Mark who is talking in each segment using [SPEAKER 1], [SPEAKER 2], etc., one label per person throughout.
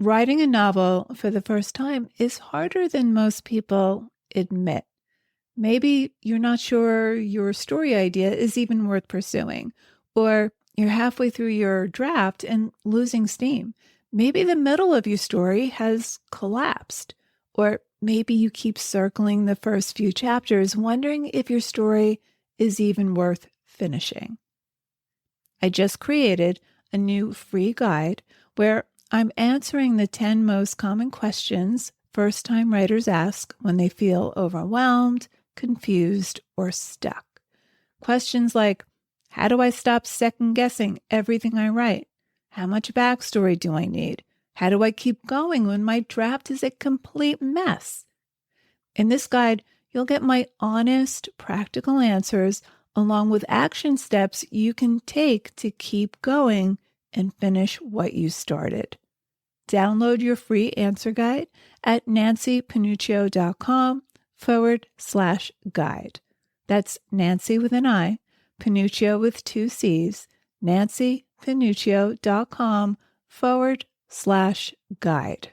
[SPEAKER 1] Writing a novel for the first time is harder than most people admit. Maybe you're not sure your story idea is even worth pursuing, or you're halfway through your draft and losing steam. Maybe the middle of your story has collapsed, or maybe you keep circling the first few chapters, wondering if your story is even worth finishing. I just created a new free guide where I'm answering the 10 most common questions first-time writers ask when they feel overwhelmed, confused, or stuck. Questions like, how do I stop second-guessing everything I write? How much backstory do I need? How do I keep going when my draft is a complete mess? In this guide, you'll get my honest, practical answers along with action steps you can take to keep going and finish what you started. Download your free answer guide at nancypanuccio.com/guide. That's Nancy with an I, Panuccio with 2 C's, nancypanuccio.com/guide.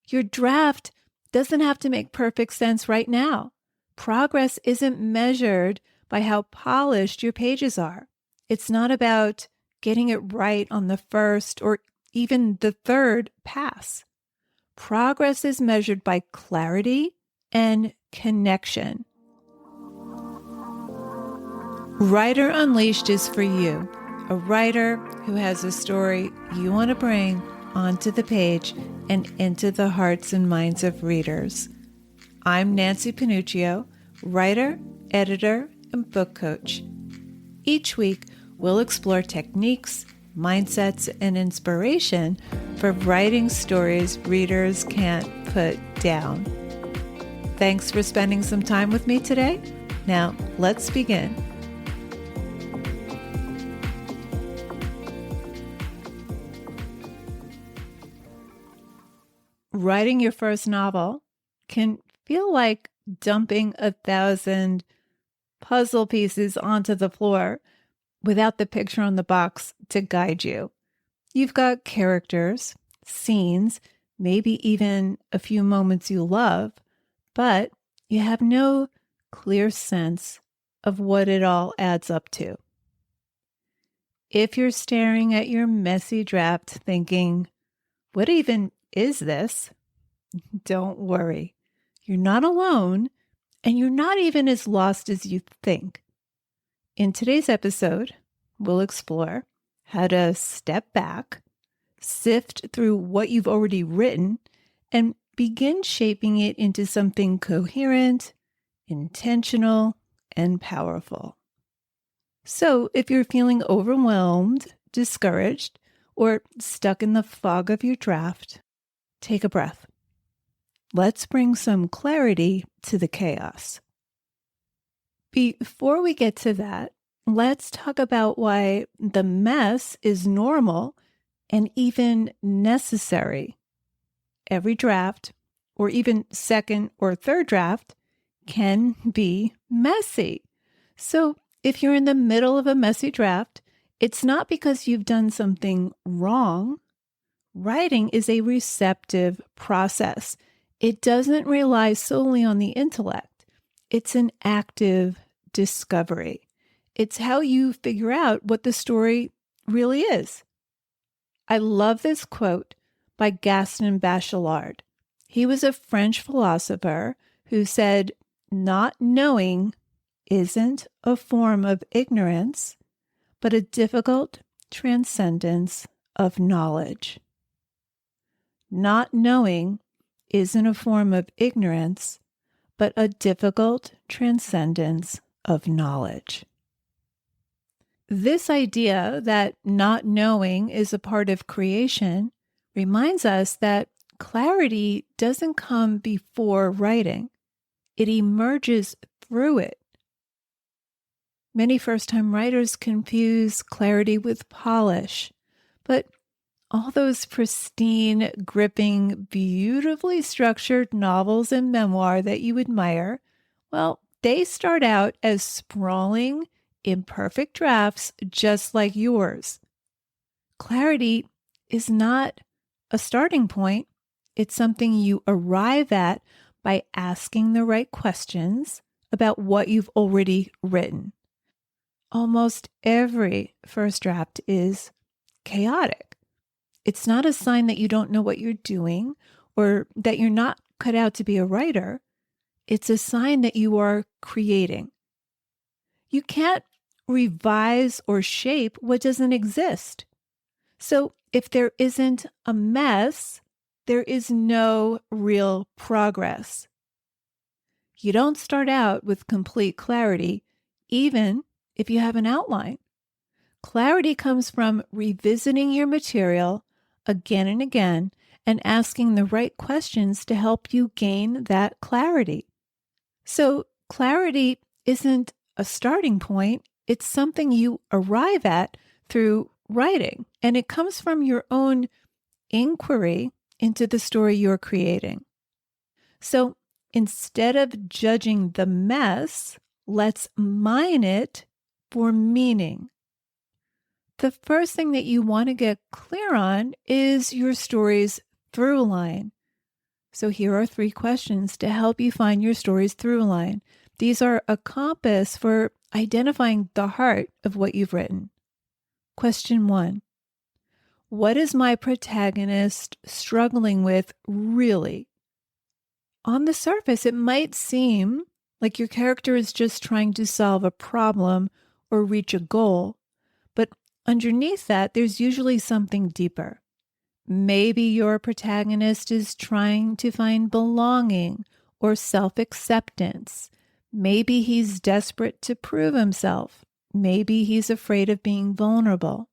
[SPEAKER 1] Your draft doesn't have to make perfect sense right now. Progress isn't measured by how polished your pages are. It's not about getting it right on the first or even the third pass. Progress is measured by clarity and connection. Writer Unleashed is for you, a writer who has a story you want to bring onto the page and into the hearts and minds of readers. I'm Nancy Panuccio, writer, editor, and book coach. Each week, we'll explore techniques, mindsets, and inspiration for writing stories readers can't put down. Thanks for spending some time with me today. Now, let's begin. Writing your first novel can feel like dumping 1,000 puzzle pieces onto the floor without the picture on the box to guide you. You've got characters, scenes, maybe even a few moments you love, but you have no clear sense of what it all adds up to. If you're staring at your messy draft thinking, what even is this? Don't worry. You're not alone, and you're not even as lost as you think. In today's episode, we'll explore how to step back, sift through what you've already written, and begin shaping it into something coherent, intentional, and powerful. So if you're feeling overwhelmed, discouraged, or stuck in the fog of your draft, take a breath. Let's bring some clarity to the chaos. Before we get to that, let's talk about why the mess is normal and even necessary. Every draft, or even second or third draft, can be messy. So if you're in the middle of a messy draft, it's not because you've done something wrong. Writing is a receptive process. It doesn't rely solely on the intellect. It's an active discovery. It's how you figure out what the story really is. I love this quote by Gaston Bachelard. He was a French philosopher who said, "Not knowing isn't a form of ignorance, but a difficult transcendence of knowledge." Not knowing isn't a form of ignorance, but a difficult transcendence of knowledge. This idea that not knowing is a part of creation reminds us that clarity doesn't come before writing. It emerges through it. Many first-time writers confuse clarity with polish, but all those pristine, gripping, beautifully structured novels and memoir that you admire, well, they start out as sprawling, imperfect drafts just like yours. Clarity is not a starting point. It's something you arrive at by asking the right questions about what you've already written. Almost every first draft is chaotic. It's not a sign that you don't know what you're doing or that you're not cut out to be a writer. It's a sign that you are creating. You can't revise or shape what doesn't exist. So if there isn't a mess, there is no real progress. You don't start out with complete clarity, even if you have an outline. Clarity comes from revisiting your material again and again and asking the right questions to help you gain that clarity. So clarity isn't a starting point. It's something you arrive at through writing, and it comes from your own inquiry into the story you're creating. So instead of judging the mess, let's mine it for meaning. The first thing that you want to get clear on is your story's through line. So here are 3 questions to help you find your story's through line. These are a compass for identifying the heart of what you've written. Question 1. What is my protagonist struggling with really? On the surface, it might seem like your character is just trying to solve a problem or reach a goal, but underneath that, there's usually something deeper. Maybe your protagonist is trying to find belonging or self-acceptance. Maybe he's desperate to prove himself. Maybe he's afraid of being vulnerable.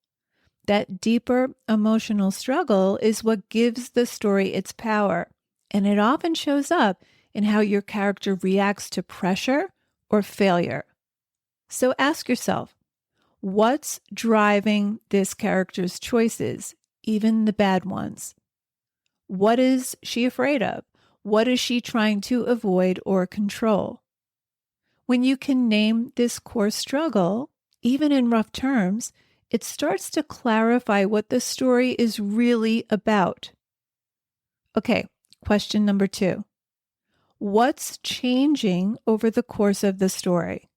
[SPEAKER 1] That deeper emotional struggle is what gives the story its power, and it often shows up in how your character reacts to pressure or failure. So ask yourself, what's driving this character's choices, even the bad ones? What is she afraid of? What is she trying to avoid or control? When you can name this core struggle, even in rough terms, it starts to clarify what the story is really about. Okay, question number 2. What's changing over the course of the story?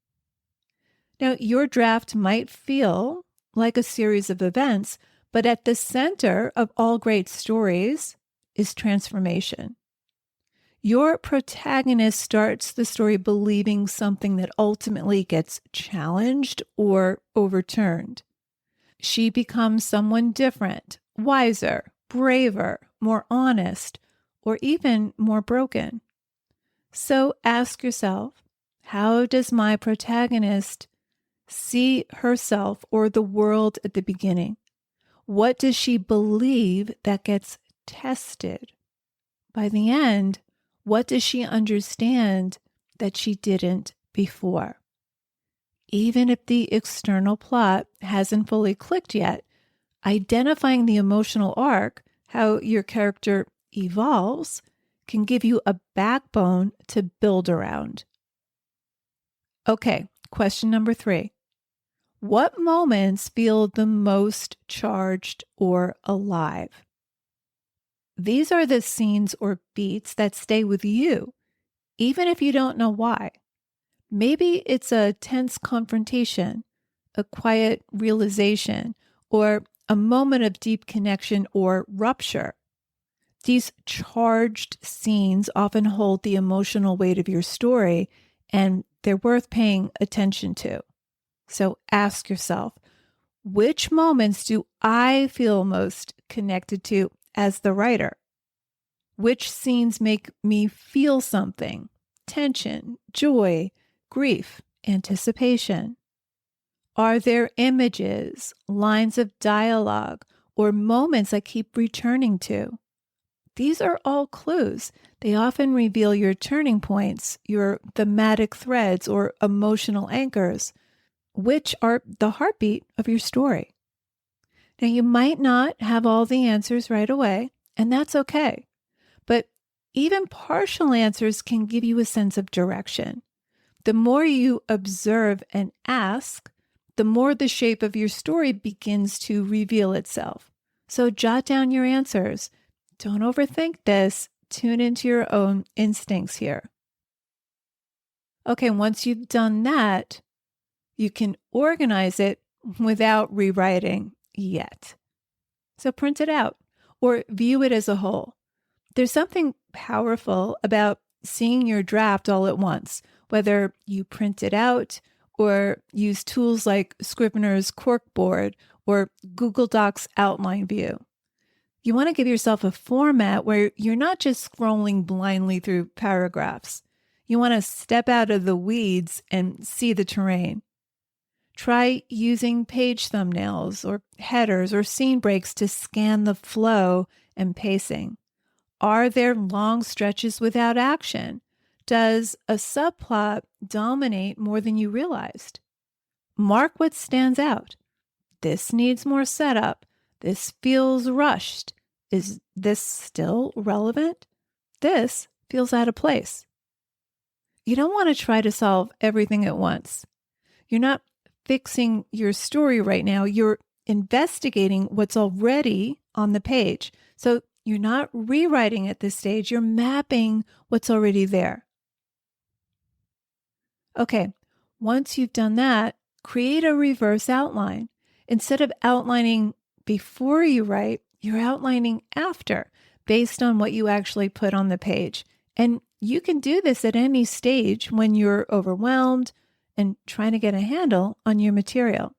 [SPEAKER 1] Now, your draft might feel like a series of events, but at the center of all great stories is transformation. Your protagonist starts the story believing something that ultimately gets challenged or overturned. She becomes someone different, wiser, braver, more honest, or even more broken. So ask yourself, how does my protagonist see herself or the world at the beginning? What does she believe that gets tested? By the end, what does she understand that she didn't before? Even if the external plot hasn't fully clicked yet, identifying the emotional arc, how your character evolves, can give you a backbone to build around. Okay, question number 3. What moments feel the most charged or alive? These are the scenes or beats that stay with you, even if you don't know why. Maybe it's a tense confrontation, a quiet realization, or a moment of deep connection or rupture. These charged scenes often hold the emotional weight of your story, and they're worth paying attention to. So ask yourself, which moments do I feel most connected to as the writer? Which scenes make me feel something? Tension, joy, grief, anticipation. Are there images, lines of dialogue, or moments I keep returning to? These are all clues. They often reveal your turning points, your thematic threads, or emotional anchors, which are the heartbeat of your story. Now, you might not have all the answers right away, and that's okay. But even partial answers can give you a sense of direction. The more you observe and ask, the more the shape of your story begins to reveal itself. So jot down your answers, Don't overthink this. Tune into your own instincts here. Okay, once you've done that, you can organize it without rewriting yet. So print it out or view it as a whole. There's something powerful about seeing your draft all at once, whether you print it out or use tools like Scrivener's corkboard or Google Docs outline view. You want to give yourself a format where you're not just scrolling blindly through paragraphs. You want to step out of the weeds and see the terrain. Try using page thumbnails or headers or scene breaks to scan the flow and pacing. Are there long stretches without action? Does a subplot dominate more than you realized? Mark what stands out. This needs more setup. This feels rushed. Is this still relevant? This feels out of place. You don't want to try to solve everything at once. You're not fixing your story right now. You're investigating what's already on the page. So you're not rewriting at this stage. You're mapping what's already there. Okay, once you've done that, create a reverse outline. Instead of outlining before you write, you're outlining after, based on what you actually put on the page. And you can do this at any stage when you're overwhelmed and trying to get a handle on your material.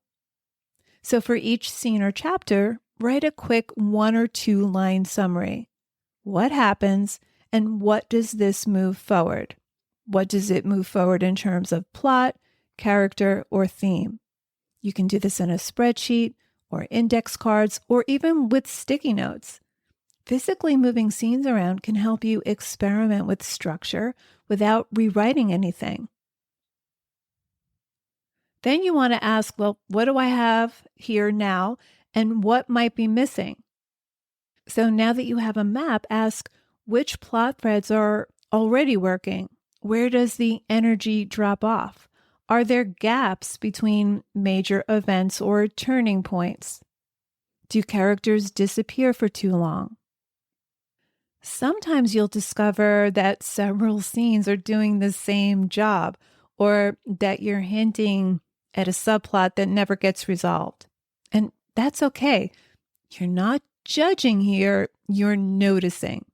[SPEAKER 1] So for each scene or chapter, write a quick 1 or 2 line summary. What happens and what does this move forward? What does it move forward in terms of plot, character, or theme? You can do this in a spreadsheet or index cards or even with sticky notes. Physically moving scenes around can help you experiment with structure without rewriting anything. Then you want to ask, well, what do I have here now and what might be missing? So now that you have a map, ask which plot threads are already working? Where does the energy drop off? Are there gaps between major events or turning points? Do characters disappear for too long? Sometimes you'll discover that several scenes are doing the same job or that you're hinting at a subplot that never gets resolved. And that's okay. You're not judging here, you're noticing.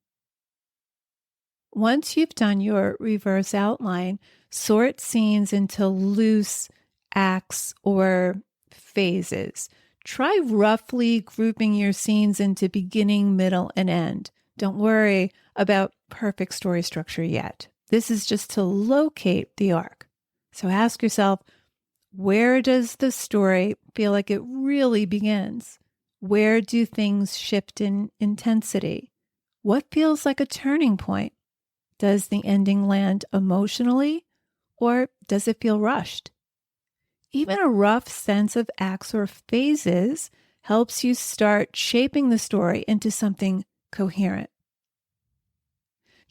[SPEAKER 1] Once you've done your reverse outline, sort scenes into loose acts or phases. Try roughly grouping your scenes into beginning, middle, and end. Don't worry about perfect story structure yet. This is just to locate the arc. So ask yourself, where does the story feel like it really begins? Where do things shift in intensity? What feels like a turning point? Does the ending land emotionally, or does it feel rushed? Even a rough sense of acts or phases helps you start shaping the story into something coherent.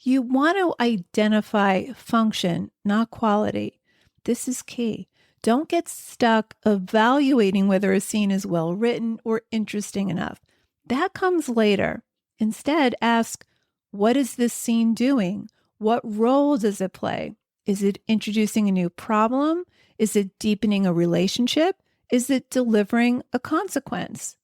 [SPEAKER 1] You want to identify function, not quality. This is key. Don't get stuck evaluating whether a scene is well written or interesting enough. That comes later. Instead, ask, what is this scene doing? What role does it play? Is it introducing a new problem? Is it deepening a relationship? Is it delivering a consequence?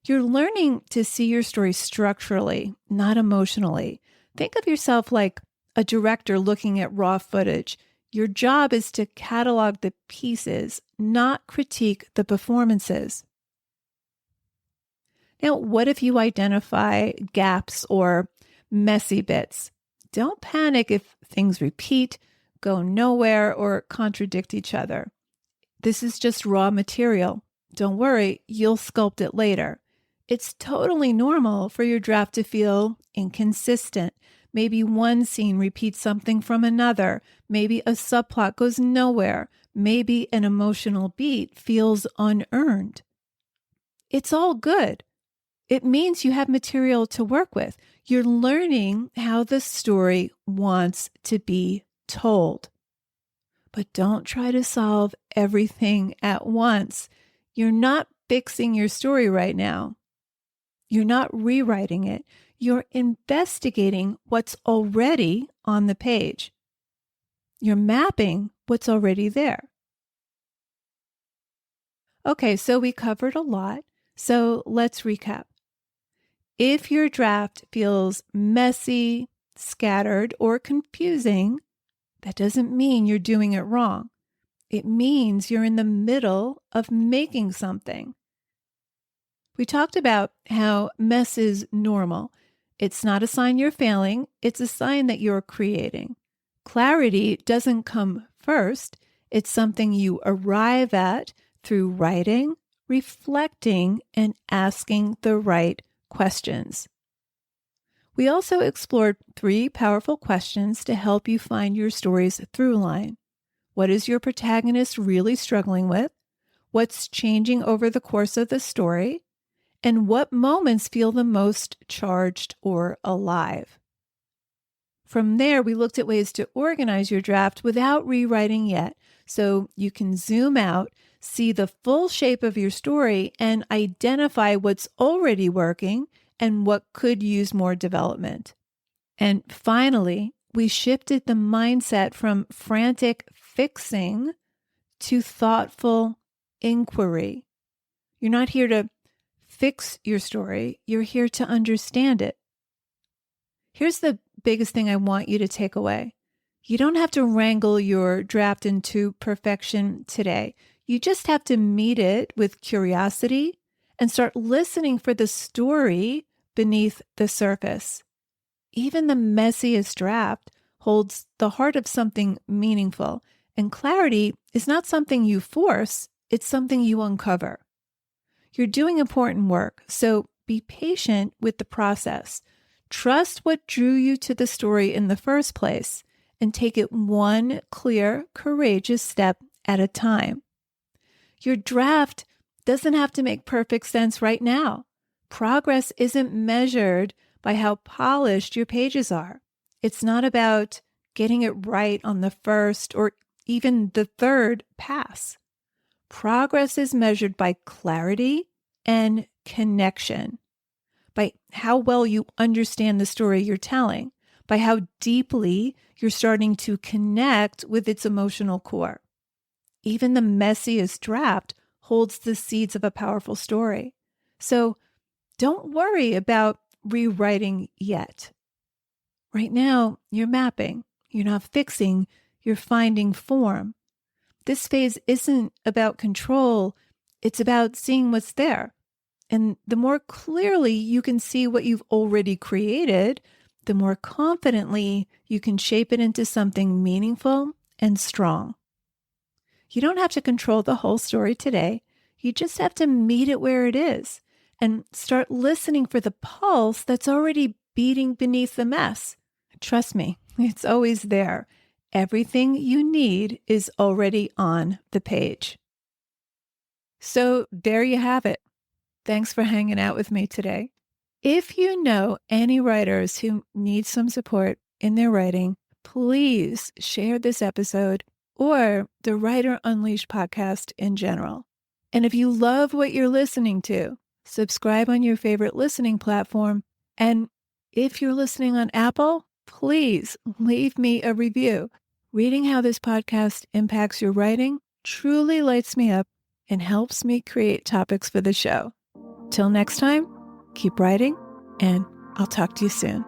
[SPEAKER 1] You're learning to see your story structurally, not emotionally. Think of yourself like a director looking at raw footage. Your job is to catalog the pieces, not critique the performances. Now, what if you identify gaps or messy bits? Don't panic if things repeat, go nowhere, or contradict each other. This is just raw material. Don't worry, you'll sculpt it later. It's totally normal for your draft to feel inconsistent. Maybe one scene repeats something from another. Maybe a subplot goes nowhere. Maybe an emotional beat feels unearned. It's all good. It means you have material to work with. You're learning how the story wants to be told. But don't try to solve everything at once. You're not fixing your story right now. You're not rewriting it. You're investigating what's already on the page. You're mapping what's already there. Okay, so we covered a lot. So let's recap. If your draft feels messy, scattered, or confusing, that doesn't mean you're doing it wrong. It means you're in the middle of making something. We talked about how mess is normal. It's not a sign you're failing, it's a sign that you're creating. Clarity doesn't come first, it's something you arrive at through writing, reflecting, and asking the right questions. We also explored 3 powerful questions to help you find your story's through line. What is your protagonist really struggling with? What's changing over the course of the story? And what moments feel the most charged or alive? From there, we looked at ways to organize your draft without rewriting yet, so you can zoom out, see the full shape of your story, and identify what's already working and what could use more development. And finally, we shifted the mindset from frantic fixing to thoughtful inquiry. You're not here to fix your story, you're here to understand it. Here's the biggest thing I want you to take away. You don't have to wrangle your draft into perfection today. You just have to meet it with curiosity and start listening for the story beneath the surface. Even the messiest draft holds the heart of something meaningful, and clarity is not something you force, it's something you uncover. You're doing important work, so be patient with the process. Trust what drew you to the story in the first place and take it one clear, courageous step at a time. Your draft doesn't have to make perfect sense right now. Progress isn't measured by how polished your pages are. It's not about getting it right on the first or even the third pass. Progress is measured by clarity and connection, by how well you understand the story you're telling, by how deeply you're starting to connect with its emotional core. Even the messiest draft holds the seeds of a powerful story. So don't worry about rewriting yet. Right now, you're mapping, you're not fixing, you're finding form. This phase isn't about control, it's about seeing what's there. And the more clearly you can see what you've already created, the more confidently you can shape it into something meaningful and strong. You don't have to control the whole story today. You just have to meet it where it is and start listening for the pulse that's already beating beneath the mess. Trust me, it's always there. Everything you need is already on the page. So there you have it. Thanks for hanging out with me today. If you know any writers who need some support in their writing, please share this episode or the Writer Unleashed podcast in general. And if you love what you're listening to, subscribe on your favorite listening platform. And if you're listening on Apple, please leave me a review. Reading how this podcast impacts your writing truly lights me up and helps me create topics for the show. Till next time, keep writing, and I'll talk to you soon.